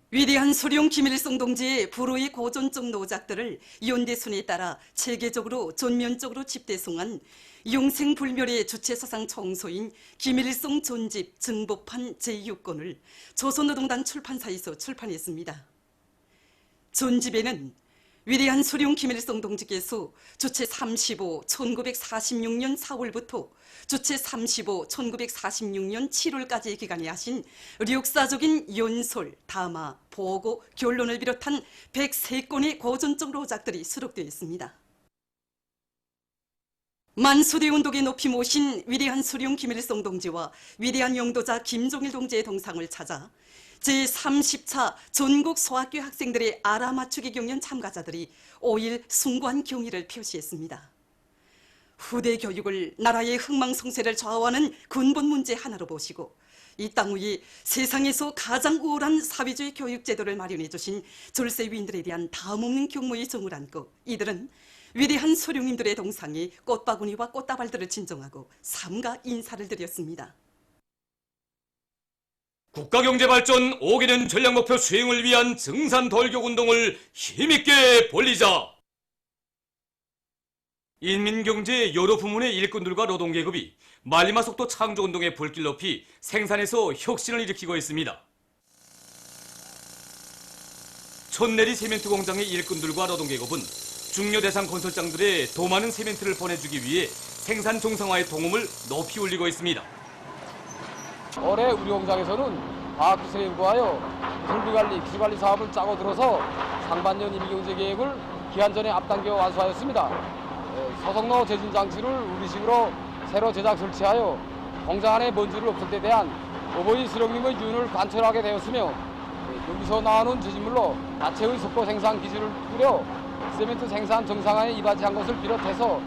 위대한 소룡 김일성 동지의 불후의 고전적 노작들을 연대순에 따라 체계적으로 전면적으로 집대송한 영생불멸의 주체사상 정소인 김일성 전집 증보판 제6권을 조선노동당 출판사에서 출판했습니다. 전집에는 위대한 소룡 김일성 동지께서 주체 35, 1946년 4월부터 주체 35, 1946년 7월까지의 기간에 하신 역사적인 연설, 담화, 보고, 결론을 비롯한 103건의 고전적 로작들이 수록되어 있습니다. 만수대 운동에 높이 모신 위대한 소룡 김일성 동지와 위대한 영도자 김종일 동지의 동상을 찾아 제30차 전국 소학교 학생들의 알아맞추기 경연 참가자들이 5일 숭고한 경의를 표시했습니다. 후대 교육을 나라의 흥망성쇠를 좌우하는 근본 문제 하나로 보시고 이 땅 위에 세상에서 가장 우월한 사회주의 교육 제도를 마련해 주신 졸세 위인들에 대한 다음없는 경모의 정을 안고 이들은 위대한 소룡님들의 동상에 꽃바구니와 꽃다발들을 진정하고 삼가 인사를 드렸습니다. 국가경제발전 5개년 전략목표 수행을 위한 증산돌격운동을 힘있게 벌리자. 인민경제 여러 부문의 일꾼들과 노동계급이 말리마속도 창조운동의 불길 높이 생산에서 혁신을 일으키고 있습니다. 촌내리 세멘트 공장의 일꾼들과 노동계급은 중요대상 건설장들의 더 많은 세멘트를 보내주기 위해 생산 정상화의 동음을 높이 올리고 있습니다. 올해 우리 공장에서는 과학기술에 연구하여 설비관리, 기술관리 사업을 짜고 들어서 상반년 임기경제계획을 기한 전에 앞당겨 완수하였습니다. 소속로 제진장치를 우리식으로 새로 제작 설치하여 공장 안에 먼지를 없앨 때 대한 어버이 수령님의 윤을 관철하게 되었으며 여기서 나오는 제진물로 자체의 석고 생산 기술을 꾸려 세멘트 생산 정상화에 이바지한 것을 비롯해서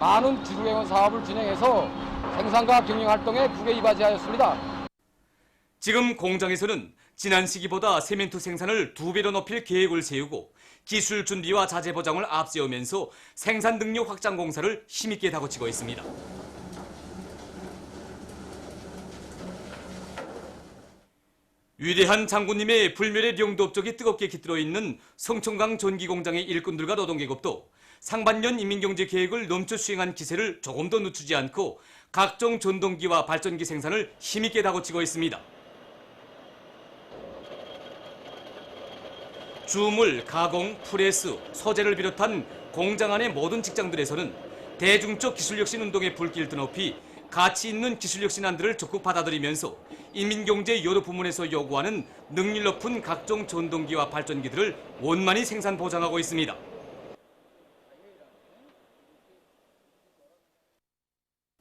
많은 기술개선 사업을 진행해서 생산과 경영활동에 국에 이바지하였습니다. 지금 공장에서는 지난 시기보다 세멘트 생산을 2배로 높일 계획을 세우고 기술 준비와 자재 보장을 앞세우면서 생산 능력 확장 공사를 힘있게 다그치고 있습니다. 위대한 장군님의 불멸의 명도 업적이 뜨겁게 깃들어 있는 성천강 전기공장의 일꾼들과 노동계급도 상반년 인민경제 계획을 넘쳐 수행한 기세를 조금 더 늦추지 않고 각종 전동기와 발전기 생산을 힘있게 다그치고 있습니다. 주물, 가공, 프레스, 소재를 비롯한 공장 안의 모든 직장들에서는 대중적 기술혁신 운동의 불길 드높이 가치 있는 기술혁신안들을 적극 받아들이면서 인민경제 여러 부문에서 요구하는 능률 높은 각종 전동기와 발전기들을 원만히 생산 보장하고 있습니다.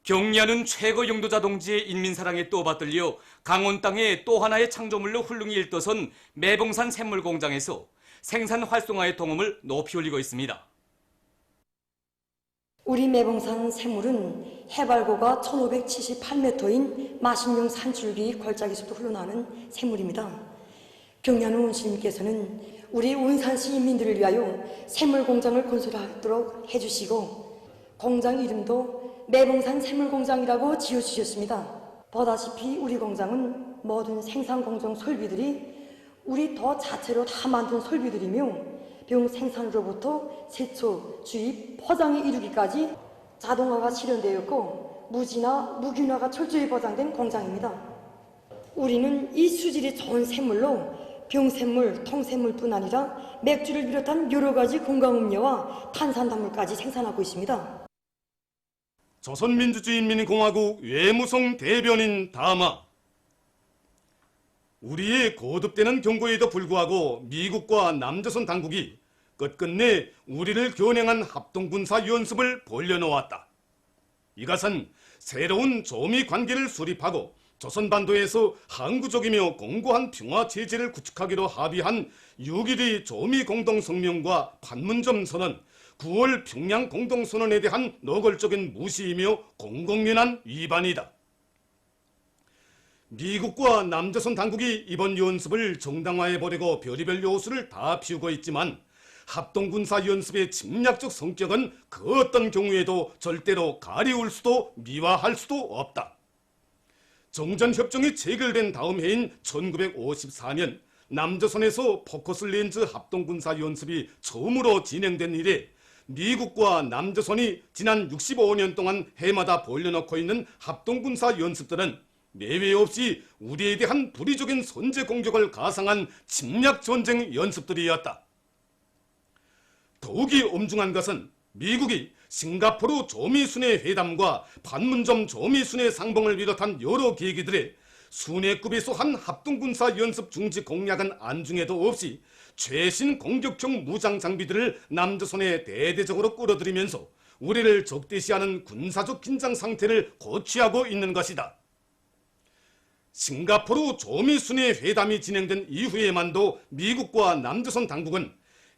경리하는 최고 영도자 동지의 인민사랑에 또 받들려 강원 땅에 또 하나의 창조물로 훌륭히 일떠선 매봉산 샘물공장에서 생산 활성화의 동음을 높이 올리고 있습니다. 우리 매봉산 샘물은 해발고가 1578m인 마신령 산줄기 걸작에서도 흘러나오는 샘물입니다. 경리하는 원수님께서는 우리 온산시 인민들을 위하여 샘물공장을 건설하도록 해주시고 공장 이름도 매봉산 샘물공장이라고 지어주셨습니다. 보다시피 우리 공장은 모든 생산공정 설비들이 우리 더 자체로 다 만든 설비들이며 병 생산으로부터 세초, 주입, 포장에 이르기까지 자동화가 실현되었고 무지나 무균화가 철저히 보장된 공장입니다. 우리는 이 수질이 좋은 샘물로 병샘물, 통샘물뿐 아니라 맥주를 비롯한 여러 가지 건강음료와 탄산당물까지 생산하고 있습니다. 조선민주주의인민공화국 외무성 대변인 담화. 우리의 거듭되는 경고에도 불구하고 미국과 남조선 당국이 끝끝내 우리를 겨냥한 합동군사 연습을 벌려놓았다. 이것은 새로운 조미 관계를 수립하고 조선반도에서 항구적이며 공고한 평화체제를 구축하기로 합의한 6.12 조미 공동성명과 판문점 선언, 9월 평양 공동선언에 대한 노골적인 무시이며 공공연한 위반이다. 미국과 남조선 당국이 이번 연습을 정당화해보려고 별의별 요소를 다 피우고 있지만 합동군사 연습의 침략적 성격은 그 어떤 경우에도 절대로 가리울 수도 미화할 수도 없다. 정전협정이 체결된 다음 해인 1954년 남조선에서 포커스 렌즈 합동군사 연습이 처음으로 진행된 이래 미국과 남조선이 지난 65년 동안 해마다 벌려놓고 있는 합동군사 연습들은 매회 없이 우리에 대한 불의적인 선제 공격을 가상한 침략 전쟁 연습들이었다. 더욱이 엄중한 것은 미국이 싱가포르 조미순회 회담과 판문점 조미순회 상봉을 비롯한 여러 계기들에 순회급에서 한 합동군사 연습 중지 공약은 안중에도 없이 최신 공격형 무장 장비들을 남조선에 대대적으로 끌어들이면서 우리를 적대시하는 군사적 긴장 상태를 고취하고 있는 것이다. 싱가포르 조미순회 회담이 진행된 이후에만도 미국과 남조선 당국은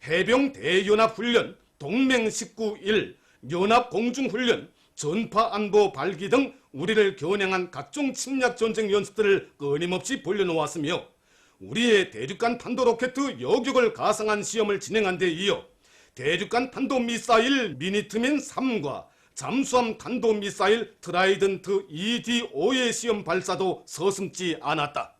해병 대연합훈련, 동맹19-1, 연합공중훈련, 전파안보 발기 등 우리를 겨냥한 각종 침략 전쟁 연습들을 끊임없이 벌려놓았으며 우리의 대륙간 탄도로켓 여격을 가상한 시험을 진행한 데 이어 대륙간 탄도미사일 미니트맨 3과 잠수함 탄도미사일 트라이던트 ED-5의 시험 발사도 서슴지 않았다.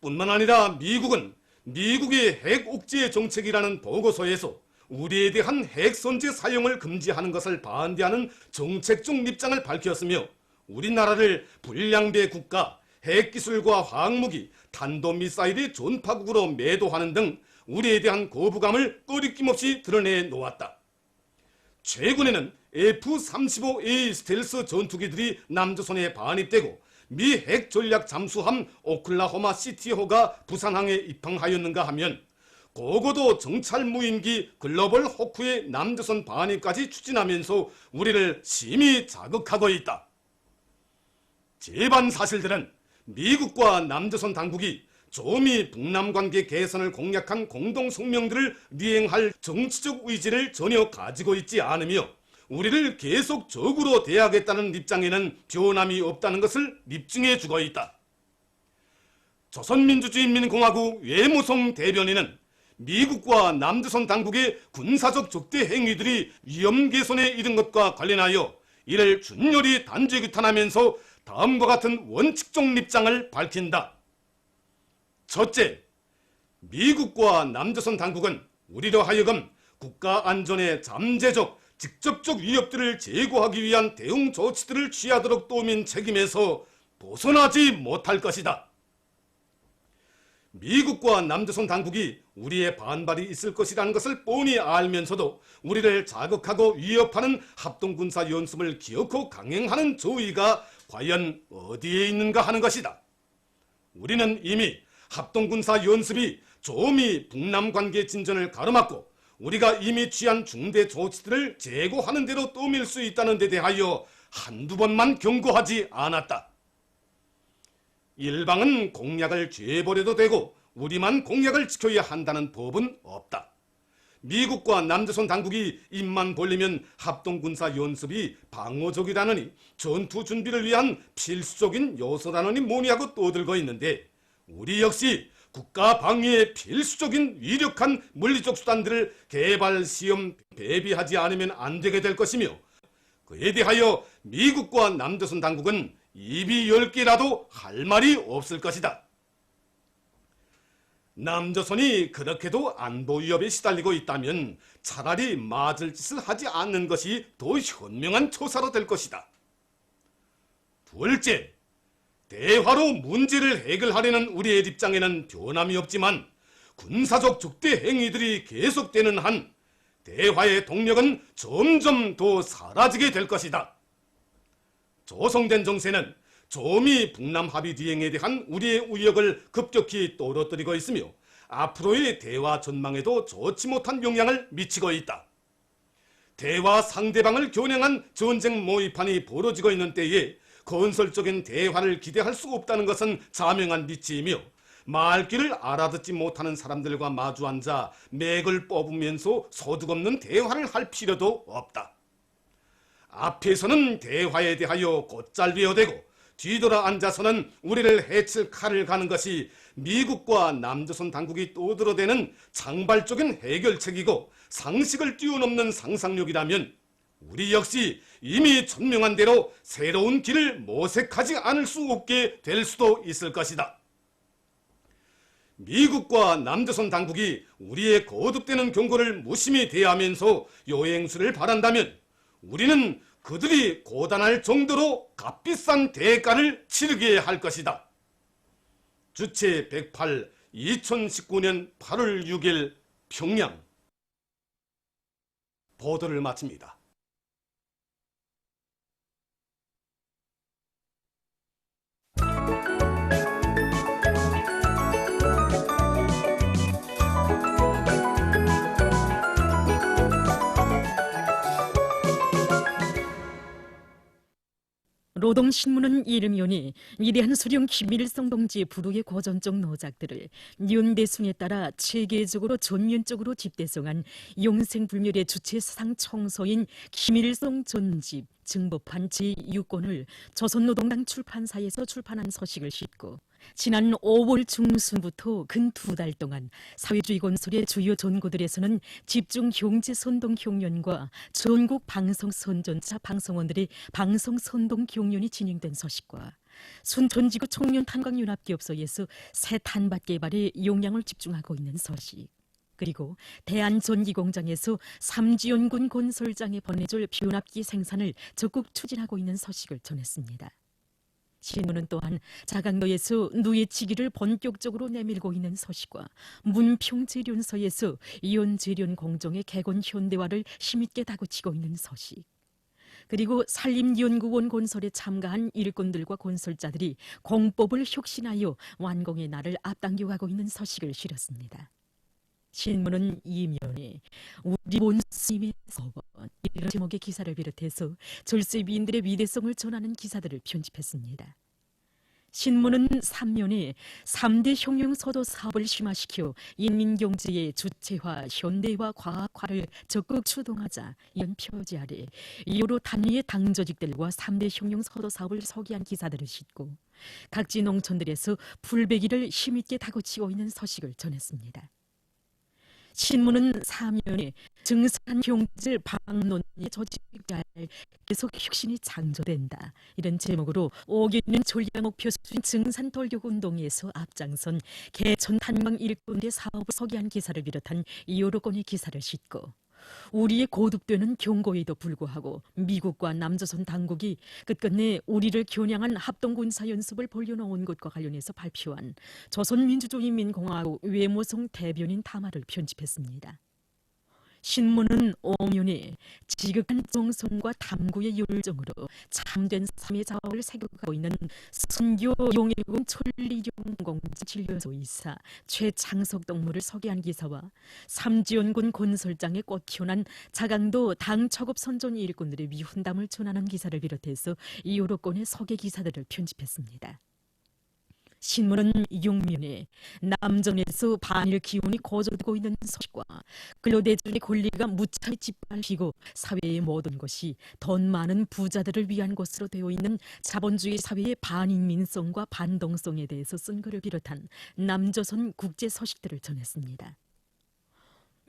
뿐만 아니라 미국은 미국의 핵 옥죄 정책이라는 보고서에서 우리에 대한 핵 선제 사용을 금지하는 것을 반대하는 정책적 입장을 밝혔으며 우리나라를 불량배 국가, 핵기술과 화학무기, 탄도미사일의 전파국으로 매도하는 등 우리에 대한 거부감을 꺼리낌없이 드러내 놓았다. 최근에는 F-35A 스텔스 전투기들이 남조선에 반입되고 미 핵 전략 잠수함 오클라호마 시티호가 부산항에 입항하였는가 하면 고고도 정찰 무인기 글로벌 호크의 남조선 반입까지 추진하면서 우리를 심히 자극하고 있다. 제반 사실들은 미국과 남조선 당국이 조미 북남 관계 개선을 공약한 공동 성명들을 이행할 정치적 의지를 전혀 가지고 있지 않으며 우리를 계속 적으로 대하겠다는 입장에는 변함이 없다는 것을 입증해 주고 있다. 조선민주주의인민공화국 외무성 대변인은 미국과 남조선 당국의 군사적 적대 행위들이 위험 개선에 이른 것과 관련하여 이를 준열히 단죄 규탄하면서 다음과 같은 원칙적 입장을 밝힌다. 첫째, 미국과 남조선 당국은 우리로 하여금 국가 안전에 잠재적, 직접적 위협들을 제거하기 위한 대응 조치들을 취하도록 도민 책임에서 벗어나지 못할 것이다. 미국과 남조선 당국이 우리의 반발이 있을 것이라는 것을 뻔히 알면서도 우리를 자극하고 위협하는 합동군사 연습을 기어코 강행하는 조의가 과연 어디에 있는가 하는 것이다. 우리는 이미 합동군사 연습이 조미 북남 관계 진전을 가로막고 우리가 이미 취한 중대 조치들을 재고하는 대로 떠밀 수 있다는 데 대하여 한두 번만 경고하지 않았다. 일방은 공약을 죄버려도 되고 우리만 공약을 지켜야 한다는 법은 없다. 미국과 남조선 당국이 입만 벌리면 합동군사 연습이 방어적이라느니 전투 준비를 위한 필수적인 요소라느니 뭐니하고 떠들고 있는데 우리 역시 국가 방위에 필수적인 위력한 물리적 수단들을 개발, 시험, 배비하지 않으면 안 되게 될 것이며 그에 대하여 미국과 남조선 당국은 입이 10개라도 할 말이 없을 것이다. 남조선이 그렇게도 안보 위협에 시달리고 있다면 차라리 맞을 짓을 하지 않는 것이 더 현명한 처사로 될 것이다. 둘째, 대화로 문제를 해결하려는 우리의 입장에는 변함이 없지만 군사적 적대 행위들이 계속되는 한 대화의 동력은 점점 더 사라지게 될 것이다. 조성된 정세는 조미 북남 합의 뒤행에 대한 우리의 우려를 급격히 떨어뜨리고 있으며 앞으로의 대화 전망에도 좋지 못한 영향을 미치고 있다. 대화 상대방을 겨냥한 전쟁 모의판이 벌어지고 있는 때에 건설적인 대화를 기대할 수 없다는 것은 자명한 이치이며 말귀를 알아듣지 못하는 사람들과 마주 앉아 맥을 뽑으면서 소득없는 대화를 할 필요도 없다. 앞에서는 대화에 대하여 곧잘 배어대고 뒤돌아 앉아서는 우리를 해칠 칼을 가는 것이 미국과 남조선 당국이 떠들어대는 장발적인 해결책이고 상식을 뛰어넘는 상상력이라면 우리 역시 이미 천명한 대로 새로운 길을 모색하지 않을 수 없게 될 수도 있을 것이다. 미국과 남조선 당국이 우리의 거듭되는 경고를 무심히 대하면서 요행수를 바란다면 우리는 그들이 고단할 정도로 값비싼 대가를 치르게 할 것이다. 주체 108 2019년 8월 6일 평양. 보도를 마칩니다. 노동신문은 이름요니 위대한 수령 김일성 동지의 부르의 고전적 노작들을 윤대숭에 따라 체계적으로 전면적으로 집대성한 영생불멸의 주체사상 청소인 김일성 전집 증법한 제6권을 조선노동당 출판사에서 출판한 소식을 싣고 지난 5월 중순부터 근 2달 동안 사회주의 건설의 주요 전고들에서는 집중 경제 선동 경연과 전국 방송 선전사 방송원들의 방송 선동 경연이 진행된 소식과 순천지구 청년 탄광융합기업소에서 새 탄밭 개발에 용량을 집중하고 있는 소식, 그리고 대한전기공장에서 삼지연군 건설장에 보내줄 변압기 생산을 적극 추진하고 있는 소식을 전했습니다. 신문은 또한 자강도에서 누에치기를 본격적으로 내밀고 있는 소식과 문평재련소에서 이온재련 공정의 개건 현대화를 힘있게 다그치고 있는 소식, 그리고 산림연구원 건설에 참가한 일꾼들과 건설자들이 공법을 혁신하여 완공의 날을 앞당겨가고 있는 소식을 실었습니다. 신문은 이면에 우리 본스님의 서번 이런 제목의 기사를 비롯해서 절세비인들의 위대성을 전하는 기사들을 편집했습니다. 신문은 3면에 3대 혁명서도 사업을 심화시켜 인민경제의 주체화, 현대화, 과학화를 적극 추동하자 이런 표지 아래 여러 단위의 당조직들과 3대 혁명서도 사업을 소개한 기사들을 싣고 각지 농촌들에서 불배기를 힘있게 다그치고 있는 소식을 전했습니다. 신문은 3면에 증산 경질 방론의 조직할 계속 혁신이 창조된다 이런 제목으로 5개년 전략 목표 수준 증산 돌격 운동에서 앞장선 개천 탄광 일꾼의 사업을 소개한 기사를 비롯한 여러 건의 기사를 싣고 우리의 거듭되는 경고에도 불구하고 미국과 남조선 당국이 끝끝내 우리를 겨냥한 합동군사연습을 벌려놓은 것과 관련해서 발표한 조선민주주의인민공화국 외모성 대변인 담화를 편집했습니다. 신문은 오면에 지극한 정성과 탐구의 열정으로 참된 삶의 자원을 새겨가고 있는 순교 용일군 천리용공진 진료소 이사 최창석 동무를 소개한 기사와 삼지연군 건설장에 꽃 피어난 자강도 당초급 선전 일꾼들의 위훈담을 전하는 기사를 비롯해서 여러 건의 소개 기사들을 편집했습니다. 신문은 6면에 남전에서 반일 기운이 고조되고 있는 소식과 근로대중의 권리가 무차히 짓밟히고 사회의 모든 것이 돈 많은 부자들을 위한 것으로 되어 있는 자본주의 사회의 반인민성과 반동성에 대해서 쓴 글을 비롯한 남조선 국제 소식들을 전했습니다.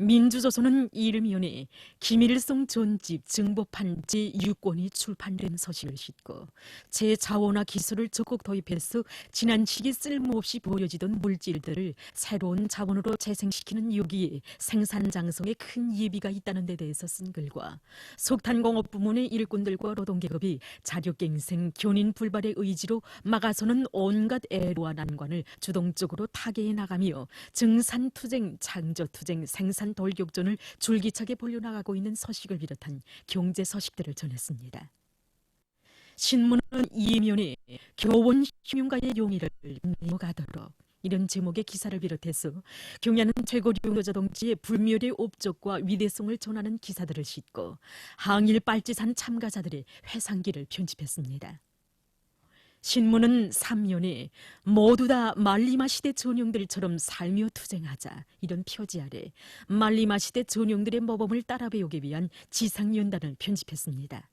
민주조선은 이름연에 김일성 전집 증법한 제6권이 출판된 소식을 싣고 제자원화 기술을 적극 도입해서 지난 시기 쓸모없이 버려지던 물질들을 새로운 자원으로 재생시키는 여기에 생산 장성에 큰 예비가 있다는 데 대해서 쓴 글과 석탄공업 부문의 일꾼들과 노동계급이 자력갱생, 견인불발의 의지로 막아서는 온갖 애로와 난관을 주동적으로 타개해 나가며 증산투쟁, 창조투쟁, 생산 돌격전을 줄기차게 벌려나가고 있는 소식을 비롯한 경제 소식들을 전했습니다. 신문은 이면에 교원 흉가의 용의를 넘어가도록 이런 제목의 기사를 비롯해서 경야는 최고령 여자동지의 불멸의 업적과 위대성을 전하는 기사들을 싣고 항일 빨치산 참가자들의 회상기를 편집했습니다. 신문은 3면에 모두 다 말리마 시대 전형들처럼 살며 투쟁하자 이런 표지 아래 말리마 시대 전형들의 모범을 따라 배우기 위한 지상연단을 편집했습니다.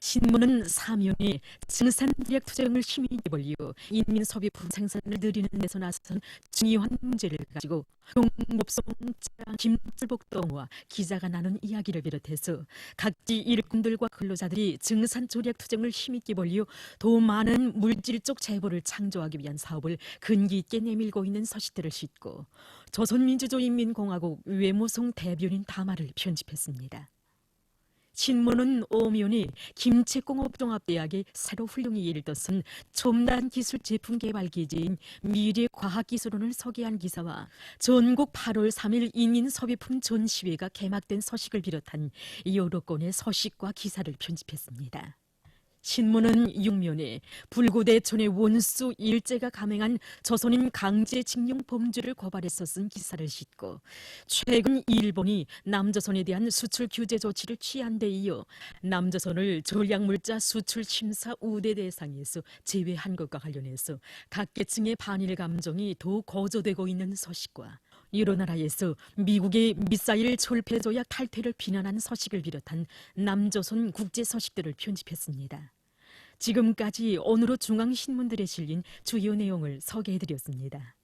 신문은 사면에 증산들약 투쟁을 힘있게 벌이고 인민소비품 생산을 늘리는 데서 나선 중요한 문제를 가지고 용목성 김철복동과 기자가 나눈 이야기를 비롯해서 각지 일꾼들과 근로자들이 증산조약 투쟁을 힘있게 벌이고 더 많은 물질적 재보를 창조하기 위한 사업을 근기 있게 내밀고 있는 서식들을 싣고 조선민주주의인민공화국 외무성 대변인 담화를 편집했습니다. 신문은 오면이 김책공업종합대학의 새로 훌륭히 예를 들어선 첨단 기술 제품 개발 기지인 미래과학기술원을 소개한 기사와 전국 8월 3일 인민소비품 전시회가 개막된 소식을 비롯한 여러 건의 소식과 기사를 편집했습니다. 신문은 6면에 불구대천의 원수 일제가 감행한 조선인 강제징용 범죄를 고발해서 쓴 기사를 싣고 최근 일본이 남조선에 대한 수출 규제 조치를 취한 데 이어 남조선을 전략물자 수출 심사 우대 대상에서 제외한 것과 관련해서 각 계층의 반일 감정이 더욱 고조되고 있는 소식과 여러 나라에서 미국의 미사일 철폐 조약 탈퇴를 비난한 소식을 비롯한 남조선 국제 소식들을 편집했습니다. 지금까지 오늘의 중앙신문들에 실린 주요 내용을 소개해드렸습니다.